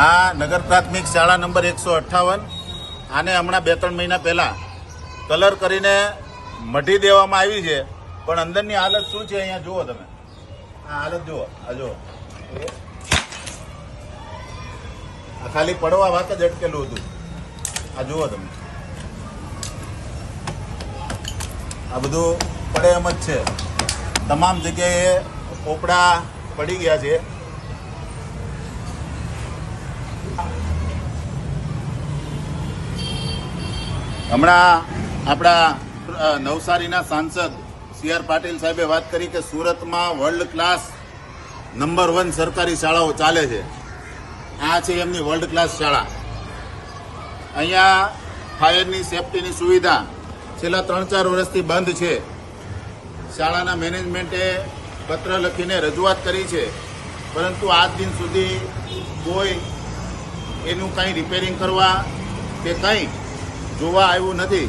આ નગર પ્રાથમિક શાળા નંબર 158 આને હમણાં 2-3 મહિના પહેલાં કલર કરીને મઢી દેવામાં આવી છે, પણ અંદરની હાલત શું છે અહીંયા જુઓ તમે. આ હાલત જુઓ, આ જુઓ, આ ખાલી પડવા વાત જ અટકેલું હતું. આ જુઓ તમે, આ બધું પડે એમ જ છે. તમામ જગ્યાએ પોપડા પડી ગયા છે. હમણાં આપણા નવસારીના સાંસદ CR પાટીલ સાહેબે વાત કરી કે સુરતમાં વર્લ્ડ ક્લાસ નંબર 1 સરકારી શાળાઓ ચાલે છે. આ છે એમની વર્લ્ડ ક્લાસ શાળા. અહીંયા ફાયરની સેફટીની સુવિધા છેલ્લા 3-4 વર્ષથી બંધ છે. શાળાના મેનેજમેન્ટે પત્ર લખીને રજૂઆત કરી છે, પરંતુ આજ દિન સુધી કોઈ એનું કંઈ રિપેરિંગ કરવા કે કંઈ જોવા આવ્યું નથી.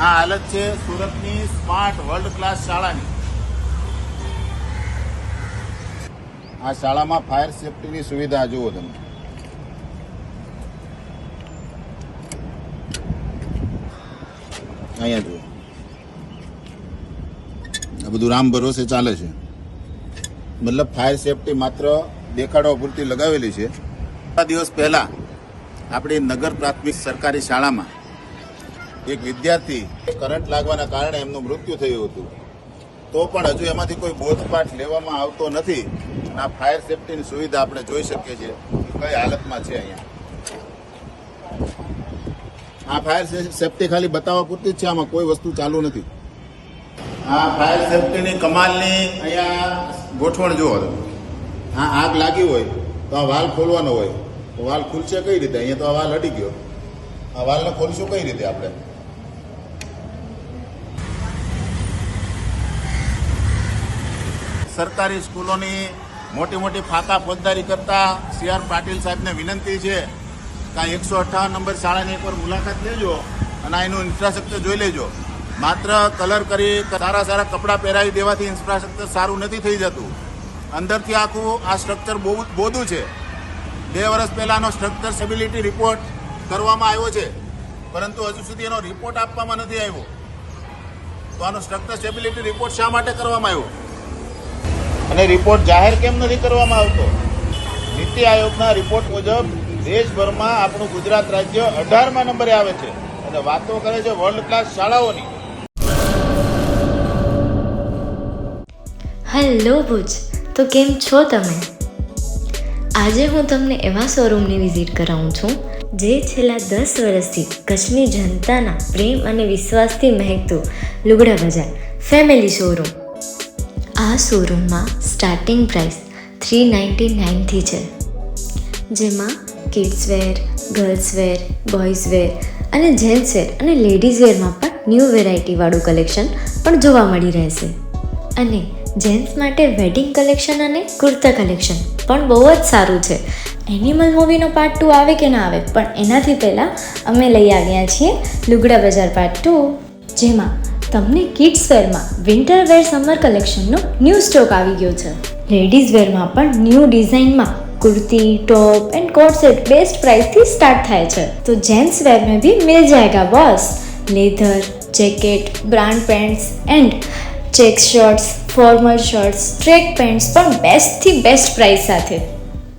આ હાલત છે સુરતની સ્માર્ટ વર્લ્ડ ક્લાસ શાળાની. આ શાળામાં ફાયર સેફટીની સુવિધા જુઓ તમે. અહીંયા જુઓ, આ બધું રામ ભરોસે ચાલે છે. મતલબ ફાયર સેફટી માત્ર દેખાડવા પૂરતી લગાવેલી છે. થોડા દિવસ પહેલા આપણી નગર પ્રાથમિક સરકારી શાળામાં એક વિદ્યાર્થી કરંટ લાગવાના કારણે એમનું મૃત્યુ થયું હતું. તો પણ હજુ એમાંથી કોઈ બોધપાઠ લેવામાં આવતો નથી. આ ફાયર સેફટીની સુવિધા આપણે જોઈ શકીએ છીએ કઈ હાલતમાં છે. અહીંયા આ ફાયર સેફટી ખાલી બતાવવા પૂરતી જ છે, આમાં કોઈ વસ્તુ ચાલુ નથી. આ ફાયર સેફટીની કમાલની અહીંયા ગોઠવણ જુઓ. આ આગ લાગી હોય તો આ વાલ ખોલવાનો હોય, તો વાલ ખુલશે કઈ રીતે? અહીંયા તો આ વાલ અડી ગયો. આ વાલને ખોલશું કઈ રીતે આપણે? સરકારી સ્કૂલોની મોટી મોટી ફાંકા ફોજદારી કરતા CR પાટીલ સાહેબને વિનંતી છે કે 158 નંબર શાળાની એકવાર મુલાકાત લેજો અને એનું ઇન્ફ્રાસ્ટ્રક્ચર જોઈ લેજો. માત્ર કલર કરી સારા સારા કપડાં પહેરાવી દેવાથી ઇન્ફ્રાસ્ટ્રક્ચર સારું નથી થઈ જતું. અંદરથી આખું આ સ્ટ્રક્ચર બોધું છે. 2 વર્ષ પહેલાંનો સ્ટ્રક્ચર સ્ટેબિલિટી રિપોર્ટ કરવામાં આવ્યો છે, પરંતુ હજુ સુધી એનો રિપોર્ટ આપવામાં નથી આવ્યો. તો આનો સ્ટ્રક્ચર સ્ટેબિલિટી રિપોર્ટ શા માટે કરવામાં આવ્યો અને રિપોર્ટ જાહેર કેમ નથી કરવામાં આવતો? નીતિ આયોગના રિપોર્ટ મુજબ દેશભરમાં આપણું ગુજરાત રાજ્ય 18મા નંબરે આવે છે અને વાતો કરે છે વર્લ્ડ ક્લાસ શાળાઓની. હેલો ભુજ, તો કેમ છો તમે? આજે હું તમને એવા શોરૂમની વિઝિટ કરાવું છું જે છેલ્લા 10 વર્ષથી કચ્છની જનતાના પ્રેમ અને વિશ્વાસથી મહેકતું લુગડા બજાર ફેમિલી શોરૂમ. આ શોરૂમમાં સ્ટાર્ટિંગ પ્રાઇસ 399થી છે, જેમાં kids wear, girls wear, boys wear અને જેન્ટ્સ વેર અને લેડીઝ વેરમાં પણ ન્યૂ વેરાયટીવાળું કલેક્શન પણ જોવા મળી રહેશે. અને જેન્ટ્સ માટે વેડિંગ કલેક્શન અને કુર્તા કલેક્શન પણ બહુ જ સારું છે. એનિમલ મૂવીનો પાર્ટ 2 આવે કે ના આવે, પણ એનાથી પહેલાં અમે લઈ આવ્યા છીએ લુગડા બજાર પાર્ટ 2, જેમાં તમને કિડ્સ વેરમાં વિન્ટર વેર સમર કલેક્શનનો ન્યૂ સ્ટોક આવી ગયો છે. લેડીઝ વેરમાં પણ ન્યૂ ડિઝાઇનમાં kurti, top and coat set best price थी स्टार्ट थाय छे. तो जेंट्स वेर में भी मिल जाएगा boss. Leather, jacket, brand pants and check shirts, formal shirts, track pants पर बेस्ट थी बेस्ट प्राइस साथे.